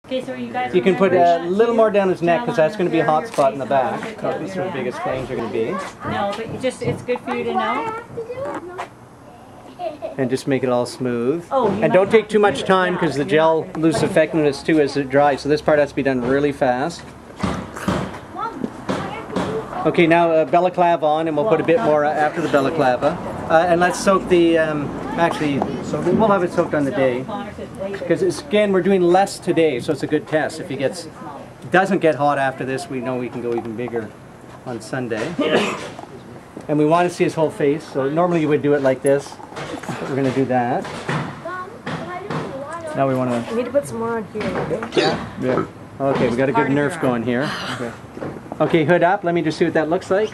Okay, so you guys. You can put a little more down his neck because that's going to be a hot spot in the back. That's where the biggest flames are going to be. No, but it's good for you to know. And just make it all smooth. Oh, and don't take too much time because the gel loses effectiveness too as it dries. So this part has to be done really fast. Okay, now balaclava on, and we'll put a bit more after the balaclava. And let's soak the, actually, we'll have it soaked on the day. Because again, we're doing less today, so it's a good test. If he doesn't get hot after this, we know we can go even bigger on Sunday. And we want to see his whole face, so normally you would do it like this. We're going to do that. Now we want to... We need to put some more on here. Yeah. Okay, we got a good nerf going here. Okay, hood up. Let me just see what that looks like.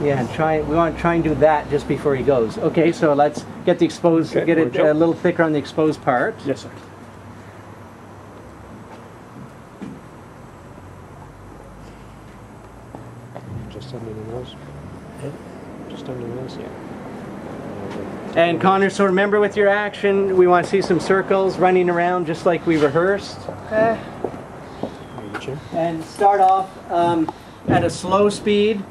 Yeah, and we want to try and do that just before he goes. Okay, so let's get the exposed, get it a little thicker on the exposed part. Yes, sir. Just under the nose. Just under the nose, yeah. And Connor, so remember with your action, we want to see some circles running around just like we rehearsed. Okay. And start off at a slow speed.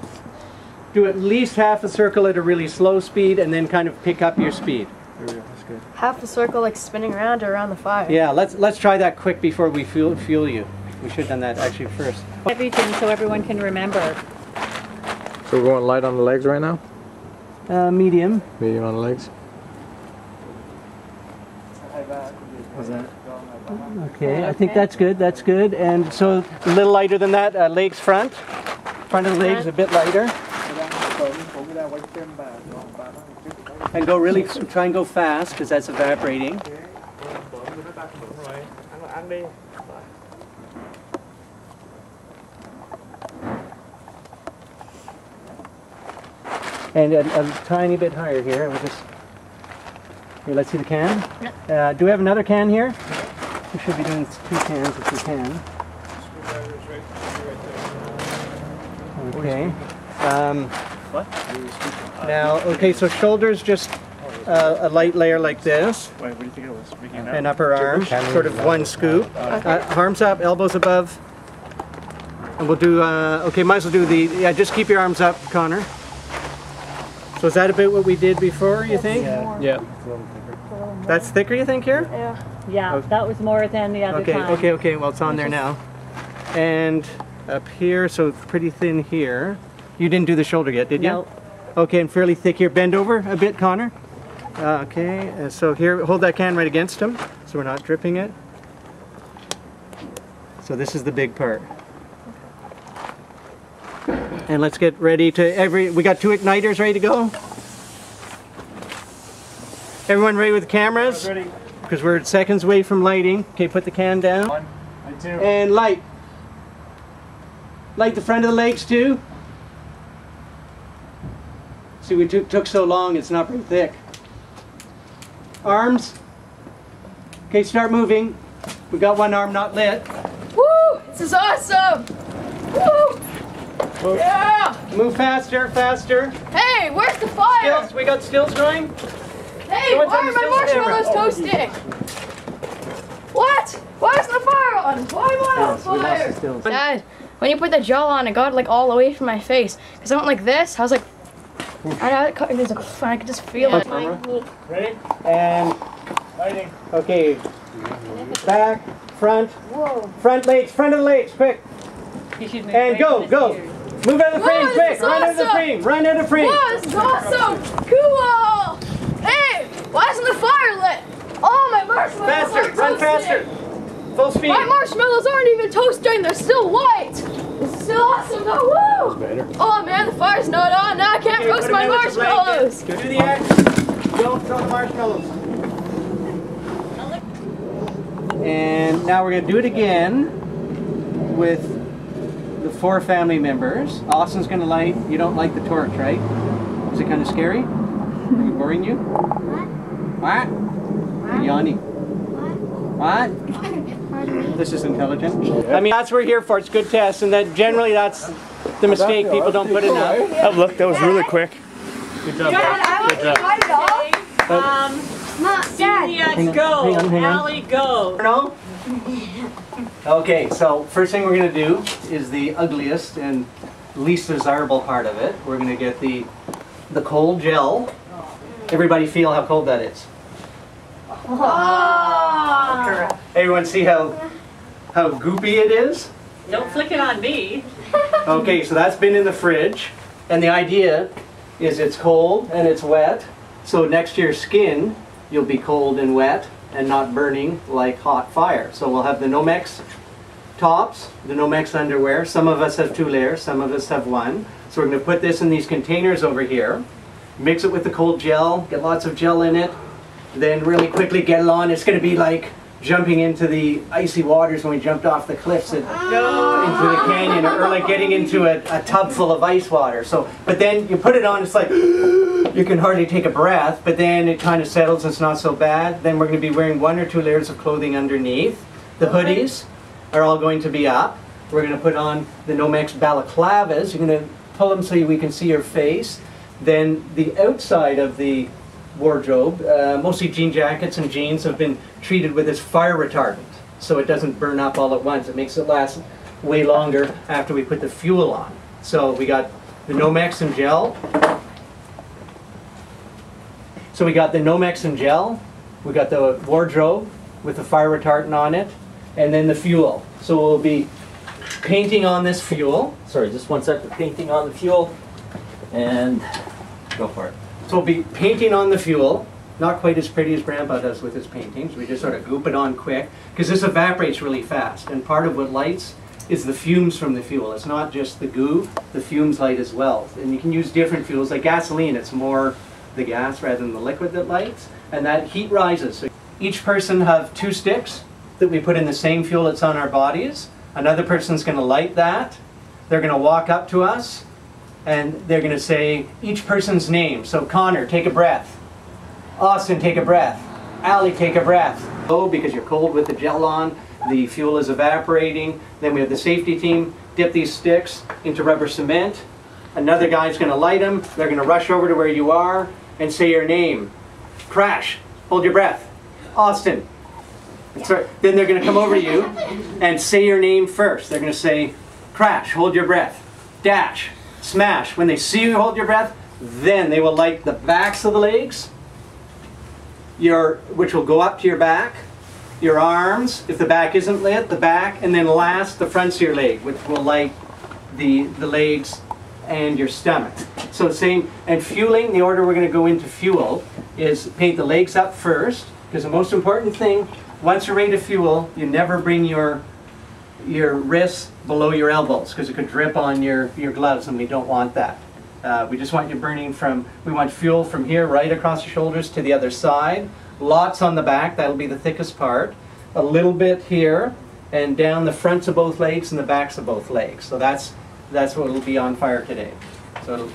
Do at least half a circle at a really slow speed and then kind of pick up your speed. There we go, that's good. Half a circle like spinning around or around the fire. Yeah, let's try that quick before we fuel you. We should have done that actually first. Everything so everyone can remember. So we're going light on the legs right now? Medium. Medium on the legs. How's that? Okay, I think that's good, that's good. And so a little lighter than that, legs front. Front of the legs a bit lighter. And go really, try and go fast because that's evaporating. And a tiny bit higher here. We'll just, here, let's see the can. Do we have another can here? We should be doing 2 cans if we can. Okay. What? Now, okay, so shoulders just a light layer like this. Wait, what do you think it was? And upper arm, sort of one scoop. Arms up, elbows above. And we'll do, okay, might as well do the, yeah, just keep your arms up, Connor. So is that about what we did before, you think? Yeah. That's thicker, you think, here? Yeah. Yeah, that was more than the other time. Okay, well, it's on there now. And up here, so pretty thin here. You didn't do the shoulder yet, did you? No. Okay, and fairly thick here. Bend over a bit, Connor. Okay, so here, hold that can right against him, so we're not dripping it. So this is the big part. And let's get ready to we got 2 igniters ready to go. Everyone ready with the cameras? Ready. Because we're seconds away from lighting. Okay, put the can down. 1 and 2. And light. Light the front of the legs too. See, we took so long, it's not very thick. Arms. Okay, start moving. We got one arm not lit. Woo! This is awesome! Woo! Yeah! Move faster, faster. Hey, where's the fire? Stills, we got stills going. Hey, why are my marshmallows toasting? What? Why isn't the fire on? Why am I on We lost the fire? stills. Dad, when you put the gel on, it got like all away from my face. Because I went like this, I was like, I could just feel it. Ready? And lighting. Okay. Back, front. Whoa. Front legs, front of the legs, quick. And go, go. Move out of the frame, quick. Run out of the frame, run out of the frame. Whoa, this is awesome! Cool! Hey, why isn't the fire lit? Oh, my marshmallows Faster, aren't run toasting. faster. Full speed. My marshmallows aren't even toasting, they're still white. This is still awesome though, woo! Oh man, the fire's not on, now I can't Okay, roast put my them in with the marshmallows. blanket. Do the action. Don't throw the marshmallows. And now we're going to do it again with the 4 family members. Austin's going to light. You don't like the torch, right? Is it kind of scary? Are we boring you? What? You're yawning. What? This is intelligent. I mean, that's what we're here for. It's good tests, and that generally that's the mistake. People don't put enough. Oh, look, that was really quick. Good job. Dad, I want to try it all. Celiac, go. hang on. Allie, go. No? Okay, so first thing we're going to do is the ugliest and least desirable part of it. We're going to get the cold gel. Everybody feel how cold that is. Oh. Everyone see how goopy it is? Don't flick it on me. Okay, so that's been in the fridge. And the idea is it's cold and it's wet. So next to your skin, you'll be cold and wet and not burning like hot fire. So we'll have the Nomex tops, the Nomex underwear. Some of us have 2 layers, some of us have 1. So we're going to put this in these containers over here. Mix it with the cold gel, get lots of gel in it. Then really quickly get it on. It's going to be like jumping into the icy waters when we jumped off the cliffs into the canyon, or like getting into a tub full of ice water. So, but then you put it on, it's like you can hardly take a breath, but then it kind of settles, it's not so bad. Then we're going to be wearing 1 or 2 layers of clothing underneath. The hoodies are all going to be up. We're going to put on the Nomex balaclavas. You're going to pull them so we can see your face. Then the outside of the wardrobe, mostly jean jackets and jeans, have been treated with this fire retardant, so it doesn't burn up all at once. It makes it last way longer after we put the fuel on. So we got the Nomex and gel. So we got the Nomex and gel. We got the wardrobe with the fire retardant on it, and then the fuel. So we'll be painting on this fuel. Sorry, just 1 second. Painting on the fuel, and go for it. So we'll be painting on the fuel. Not quite as pretty as Grandpa does with his paintings. We just sort of goop it on quick, because this evaporates really fast. And part of what lights is the fumes from the fuel. It's not just the goo, the fumes light as well. And you can use different fuels. Like gasoline, it's more the gas rather than the liquid that lights. And that heat rises. So each person have 2 sticks that we put in the same fuel that's on our bodies. Another person's going to light that. They're going to walk up to us, and they're going to say each person's name. So Connor, take a breath. Austin, take a breath. Allie, take a breath. Oh, because you're cold with the gel on, the fuel is evaporating. Then we have the safety team dip these sticks into rubber cement. Another guy's going to light them. They're going to rush over to where you are and say your name. Crash. Hold your breath. Austin. Then they're going to come over to you and say your name first. They're going to say, Crash. Hold your breath. Dash. Smash. When they see you hold your breath, then they will light the backs of the legs, which will go up to your back, your arms, if the back isn't lit, the back, and then last, the fronts of your leg, which will light the legs and your stomach. So same, and fueling, the order we're going to go into fuel is paint the legs up first, because the most important thing, once you're ready to fuel, you never bring your wrists below your elbows, because it could drip on your gloves, and we don't want that. We just want you burning we want fuel from here right across your shoulders to the other side. Lots on the back, that'll be the thickest part. A little bit here, and down the fronts of both legs and the backs of both legs. So that's what will be on fire today. So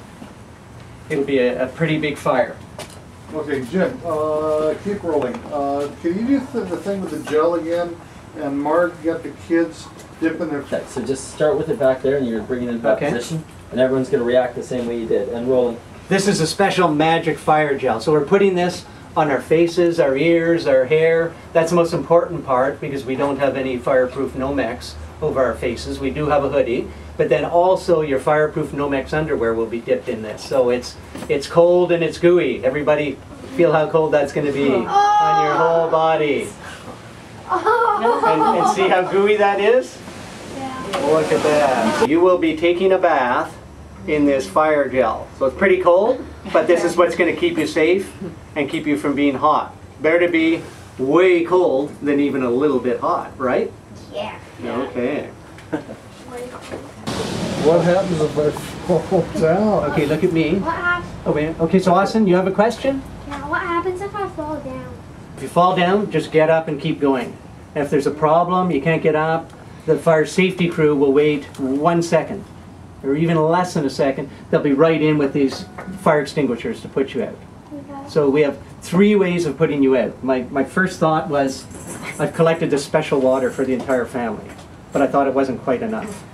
it'll be a pretty big fire. Okay, Jim, keep rolling. Can you do the thing with the gel again? And Mark got the kids dipping their... Okay, so just start with it back there, and you're bringing it in that position. And everyone's going to react the same way you did, and rolling. This is a special magic fire gel. So we're putting this on our faces, our ears, our hair. That's the most important part, because we don't have any fireproof Nomex over our faces. We do have a hoodie, but then also your fireproof Nomex underwear will be dipped in this. So it's cold and it's gooey. Everybody feel how cold that's going to be on your whole body. And see how gooey that is? Yeah. Look at that. You will be taking a bath in this fire gel. So it's pretty cold, but this is what's going to keep you safe and keep you from being hot. Better to be way cold than even a little bit hot, right? Yeah. Okay. What happens if I fall down? Okay, look at me. What happens? Oh, wait. Okay, so Austin, you have a question? Yeah, what happens if I fall down? If you fall down, just get up and keep going. And if there's a problem, you can't get up, the fire safety crew will wait 1 second, or even less than a second. They'll be right in with these fire extinguishers to put you out. Okay. So we have 3 ways of putting you out. My first thought was, I've collected this special water for the entire family, but I thought it wasn't quite enough.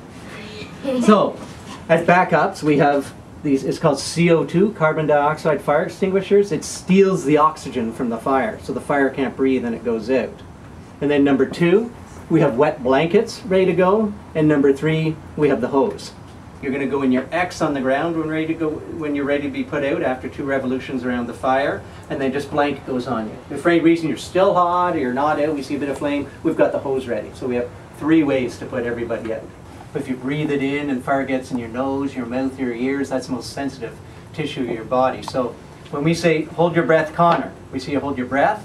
So, as backups, we have these, it's called CO2, carbon dioxide fire extinguishers. It steals the oxygen from the fire, so the fire can't breathe and it goes out. And then number 2, we have wet blankets ready to go. And number 3, we have the hose. You're going to go in your X on the ground when you're ready to be put out after 2 revolutions around the fire, and then just blanket goes on you. If for any reason you're still hot or you're not out, we see a bit of flame, we've got the hose ready. So we have 3 ways to put everybody out. If you breathe it in and fire gets in your nose, your mouth, your ears, that's the most sensitive tissue of your body. So when we say hold your breath, Connor, we say you hold your breath.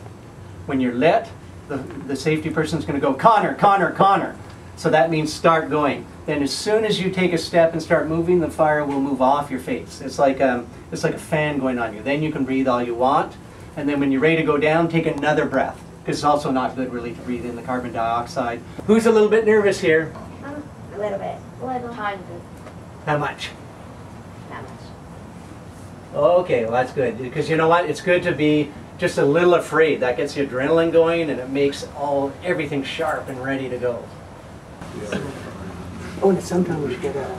When you're lit, the safety person's going to go, Connor, Connor, Connor. So that means start going. Then as soon as you take a step and start moving, the fire will move off your face. It's like a fan going on you. Then you can breathe all you want. And then when you're ready to go down, take another breath. Because it's also not good really to breathe in the carbon dioxide. Who's a little bit nervous here? A little bit. Little. Kind of. How much? That much. Okay, well that's good. Because you know what? It's good to be just a little afraid. That gets the adrenaline going and it makes everything sharp and ready to go. Yeah. Oh, and sometime we should get a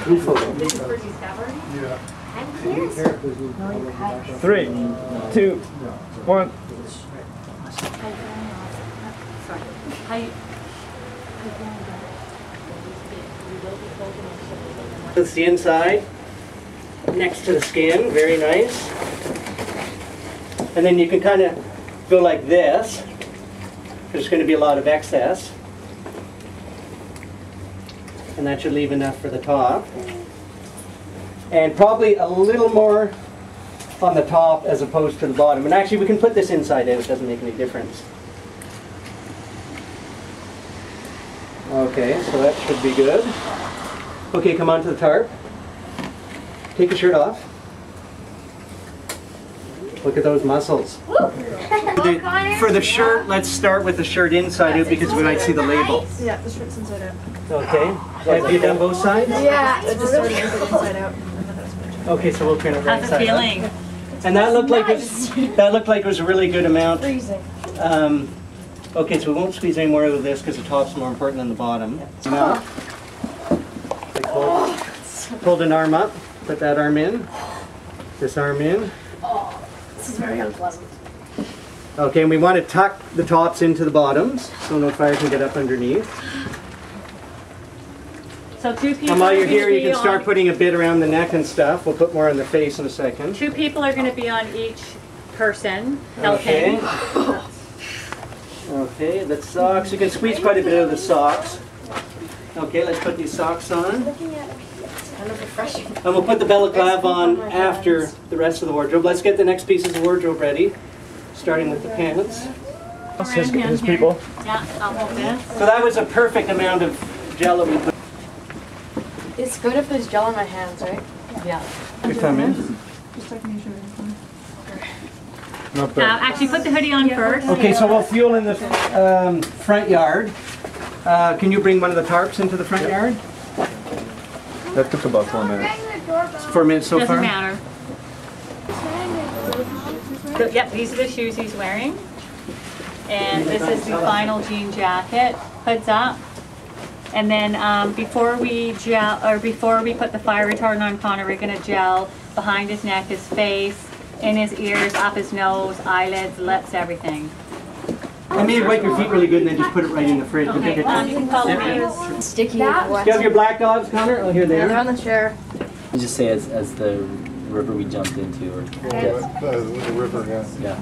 group photo. This is for discovery. Yeah. I'm curious. 3, 2, 1. It's the inside, next to the skin, very nice. And then you can kind of go like this. There's going to be a lot of excess. And that should leave enough for the top. And probably a little more on the top as opposed to the bottom. And actually we can put this inside out, it doesn't make any difference. Okay, so that should be good. Okay, come on to the tarp. Take your shirt off. Look at those muscles. For the shirt, let's start with the shirt inside out because we might see the label. Yeah, the shirt's inside out. Okay. Have you done both sides? Yeah, it's just started inside out. Okay, so we'll turn it right How's it side up. feeling? And that looked like it was a really good amount. Freezing. Okay, so we won't squeeze any more out of this because the top's more important than the bottom. Now, hold an arm up, put that arm in, this arm in. This is very unpleasant. Okay, and we want to tuck the tops into the bottoms so no fire can get up underneath. So 2 people. And while you're are here, gonna you can be start on- putting a bit around the neck and stuff. We'll put more on the face in a second. 2 people are going to be on each person helping. Okay. Okay, the socks. You can squeeze quite a bit out of the socks. Okay, let's put these socks on. Kind of refreshing. And we'll put the balaclava on after the rest of the wardrobe. Let's get the next pieces of wardrobe ready, starting with the pants. His people. Yeah, I'll hold this. So that was a perfect amount of gel that we put. It's good if there's gel on my hands, right? Yeah. Good time in. Not bad. Actually, put the hoodie on first. Okay, so we'll fuel in the front yard. Can you bring one of the tarps into the front yard? That took about 4 minutes. 4 minutes so Doesn't far? matter. So, yep, these are the shoes he's wearing. And this is the final jean jacket. Hoods up. And then before we put the fire retardant on Connor, we're gonna gel behind his neck, his face, in his ears, up his nose, eyelids, lips, everything. I made you wipe your feet really good and then just put it right in the fridge. We'll Okay, take a you can follow me. Sticky. Do you have your black dogs, Connor? Oh, here they They're are. on the chair. You just say as the river we jumped into, or The river, yeah. yeah.